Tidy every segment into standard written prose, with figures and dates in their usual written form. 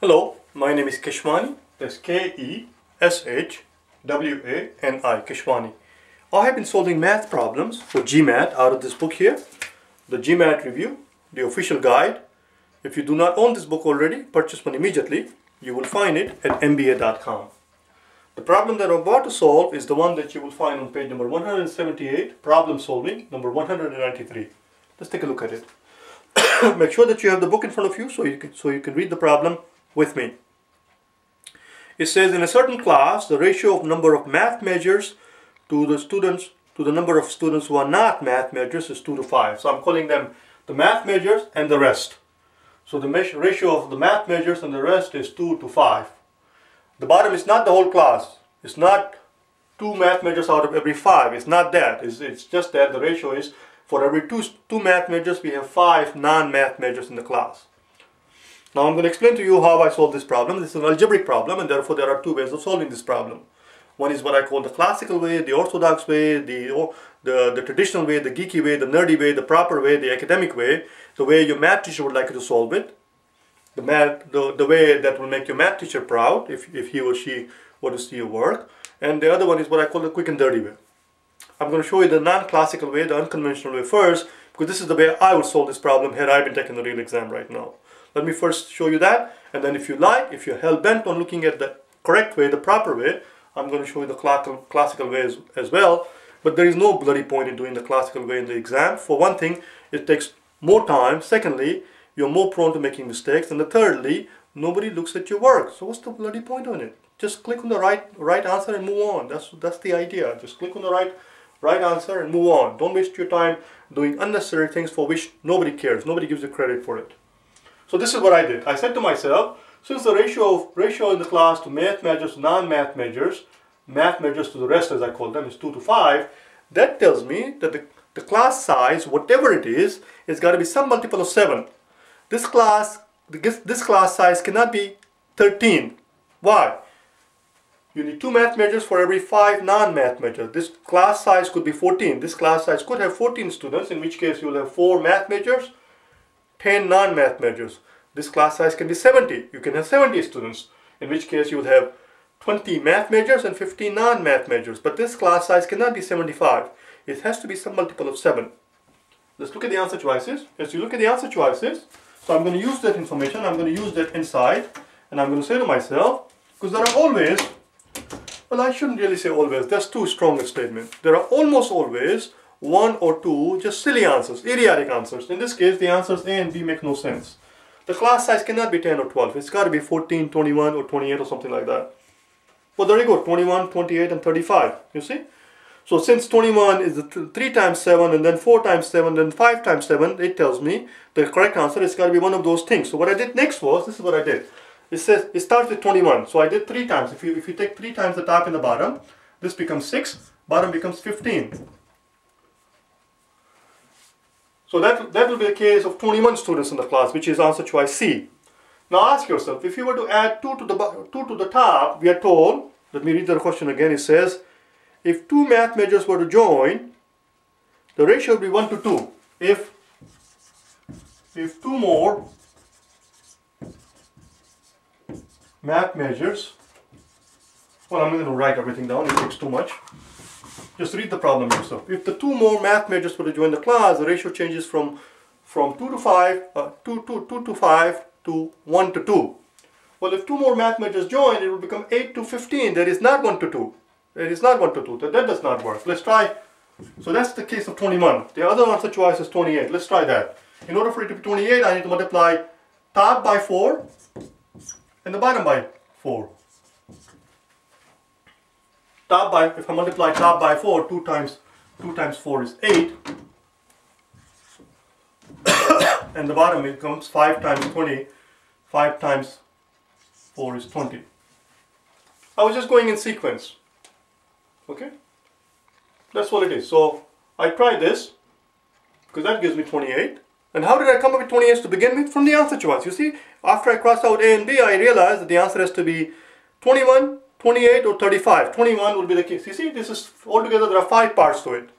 Hello, my name is Keshwani. That's Keshwani, Keshwani. I have been solving math problems for GMAT out of this book here, the GMAT Review, the official guide. If you do not own this book already, purchase one immediately. You will find it at mba.com. The problem that I'm about to solve is the one that you will find on page number 178, problem solving, number 193. Let's take a look at it. Make sure that you have the book in front of you so you can read the problem with me. It says, in a certain class, the ratio of number of math majors to the number of students who are not math majors is 2 to 5. So I'm calling them the math majors and the rest. So the ratio of the math majors and the rest is 2 to 5. The bottom is not the whole class. It's not 2 math majors out of every 5. It's not that. It's just that the ratio is for every two math majors, we have 5 non-math majors in the class. Now I'm going to explain to you how I solve this problem. This is an algebraic problem, and therefore there are two ways of solving this problem. One is what I call the classical way, the orthodox way, the traditional way, the geeky way, the nerdy way, the proper way, the academic way, the way your math teacher would like you to solve it, the way that will make your math teacher proud if he or she were to see your work, and the other one is what I call the quick and dirty way. I'm going to show you the non-classical way, the unconventional way first, because this is the way I would solve this problem had I been taking the real exam right now. Let me first show you that, and then if you're hell-bent on looking at the correct way, the proper way, I'm going to show you the classical way as well. But there is no bloody point in doing the classical way in the exam. For one thing, it takes more time. Secondly, you're more prone to making mistakes. And thirdly, nobody looks at your work. So what's the bloody point on it? Just click on the right answer and move on. That's the idea. Just click on the right answer and move on. Don't waste your time doing unnecessary things for which nobody cares. Nobody gives you credit for it. So this is what I did. I said to myself, since the ratio in the class to math majors to non-math majors, math majors to the rest as I call them, is 2 to 5, that tells me that the class size, whatever it is got to be some multiple of 7. This class size cannot be 13. Why? You need 2 math majors for every 5 non-math majors. This class size could be 14. This class size could have 14 students, in which case you will have 4 math majors, 10 non-math majors. This class size can be 70. You can have 70 students, in which case you will have 20 math majors and 15 non-math majors. But this class size cannot be 75. It has to be some multiple of 7. Let's look at the answer choices. As you look at the answer choices, so I'm going to use that information, I'm going to use that inside, and I'm going to say to myself, because there are always, well, I shouldn't really say always, that's too strong a statement. There are almost always 1 or 2 just silly answers, idiotic answers. In this case, the answers A and B make no sense. The class size cannot be 10 or 12. It's got to be 14, 21 or 28 or something like that. Well, there you go, 21, 28 and 35, you see? So since 21 is 3 times 7 and then 4 times 7 then 5 times 7, it tells me the correct answer is got to be one of those things. So what I did next was, this is what I did. It says, it starts with 21. So I did 3 times. If you take 3 times the top and the bottom, this becomes 6, bottom becomes 15. So that will be the case of 21 students in the class, which is answer choice C. Now ask yourself, if you were to add 2 to the top, we are told, let me read the question again, it says, if 2 math majors were to join, the ratio would be 1 to 2. If 2 more math majors, well, I'm going to write everything down, it takes too much. Just read the problem yourself. If the 2 more math majors were to join the class, the ratio changes from 2 to 5 to 1 to 2. Well, if 2 more math majors join, it will become 8 to 15. That is not 1 to 2. That is not 1 to 2. That does not work. Let's try. So that's the case of 21. The other answer choice is 28. Let's try that. In order for it to be 28, I need to multiply top by 4 and the bottom by 4. If I multiply top by 4, 2 times 4 is 8. And the bottom becomes 5 times 20. 5 times 4 is 20. I was just going in sequence. Okay? That's what it is. So I tried this, because that gives me 28. And how did I come up with 28 to begin with? From the answer choice. You see, after I crossed out A and B, I realized that the answer has to be 21, 28 or 35. 21 will be the case. You see, this is altogether there are 5 parts to it.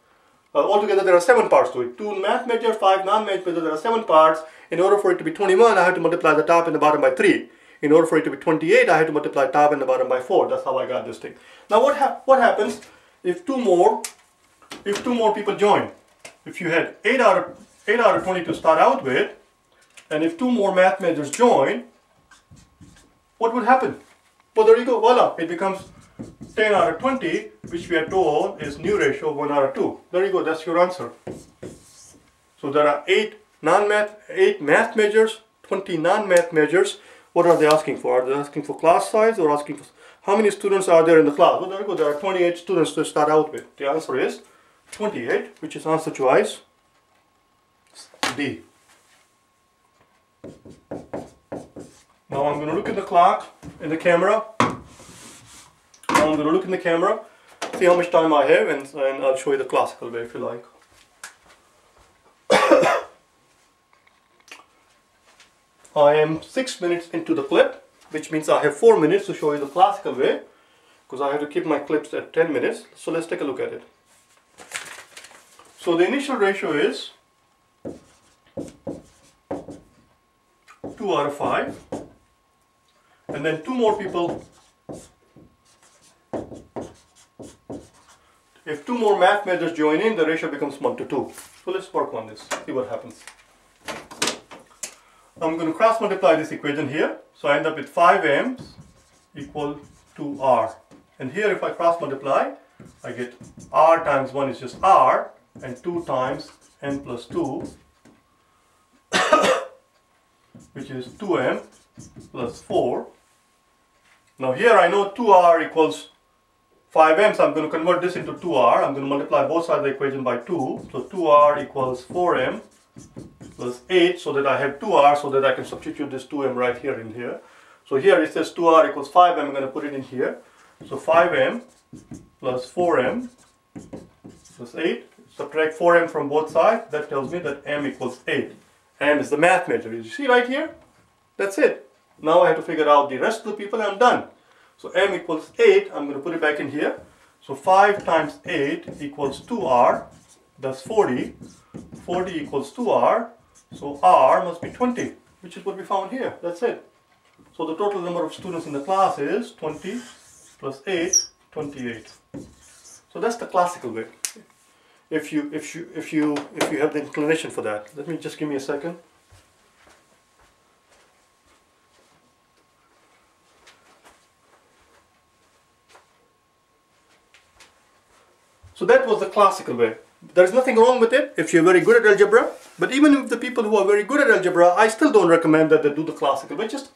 Altogether there are 7 parts to it. 2 math major, 5 non-math major, there are 7 parts. In order for it to be 21, I have to multiply the top and the bottom by 3. In order for it to be 28, I had to multiply top and the bottom by 4. That's how I got this thing. Now what happens if two more people join? If you had 8 out of 20 to start out with, and if two more math majors join, what would happen? Well, there you go, voila, it becomes 10 out of 20, which we are told is new ratio of 1 out of 2. There you go, that's your answer. So there are 8 math majors, 20 non-math majors. What are they asking for? Are they asking for class size or asking for how many students are there in the class? Well, there you go, there are 28 students to start out with. The answer is 28, which is answer choice D. Now I'm going to look at the clock in the camera. Now I'm going to look in the camera, see how much time I have, and I'll show you the classical way if you like. I am 6 minutes into the clip, which means I have 4 minutes to show you the classical way, because I have to keep my clips at 10 minutes. So let's take a look at it. So the initial ratio is 2 out of 5, and then 2 more people. If 2 more math majors join in, the ratio becomes 1 to 2. So let's work on this, see what happens. I'm going to cross multiply this equation here. So I end up with 5m equal to r. And here if I cross multiply, I get r times 1 is just r, and 2 times m plus 2, which is 2m plus 4. Now here I know 2r equals 5m, so I'm going to convert this into 2r. I'm going to multiply both sides of the equation by 2. So 2r equals 4m plus 8, so that I have 2r, so that I can substitute this 2m right here in here. So here it says 2r equals 5m, I'm going to put it in here. So 5m plus 4m plus 8. Subtract 4m from both sides. That tells me that m equals 8. M is the math major. You see right here? That's it. Now I have to figure out the rest of the people and I'm done. So m equals 8. I'm going to put it back in here. So 5 times 8 equals 2r. That's 40. 40 equals 2r. So r must be 20, which is what we found here. That's it. So the total number of students in the class is 20 plus 8, 28. So that's the classical way. If you have the inclination for that. Let me just give me a second. So that was the classical way. There is nothing wrong with it if you're very good at algebra. But even if the people who are very good at algebra, I still don't recommend that they do the classical way. Just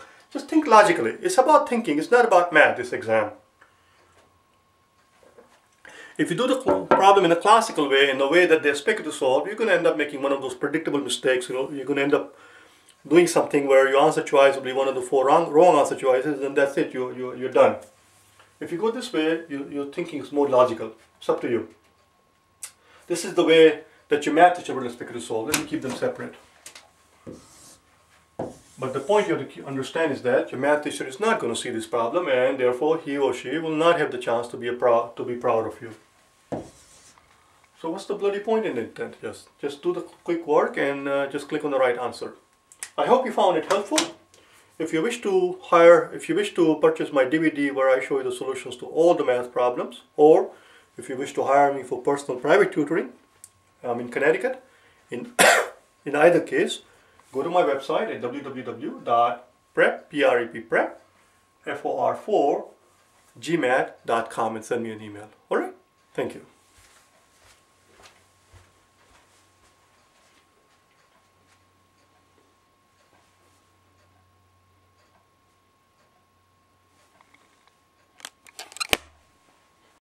think logically. It's about thinking. It's not about math, this exam. If you do the problem in a classical way, in the way that they expect you to solve, you're going to end up making one of those predictable mistakes. You're going to end up doing something where your answer choice will be one of the 4 wrong answer choices, and that's it. You're done. If you go this way, your thinking is more logical. It's up to you. This is the way that your math teacher will expect you to solve. Let me keep them separate. But the point you have to understand is that your math teacher is not going to see this problem, and therefore he or she will not have the chance to be proud of you. So what's the bloody point in it then? Just do the quick work and just click on the right answer. I hope you found it helpful. If you wish to purchase my DVD where I show you the solutions to all the math problems, or if you wish to hire me for personal private tutoring, I'm in Connecticut. In either case, go to my website at www.prep4gmat.com and send me an email. Alright? Thank you.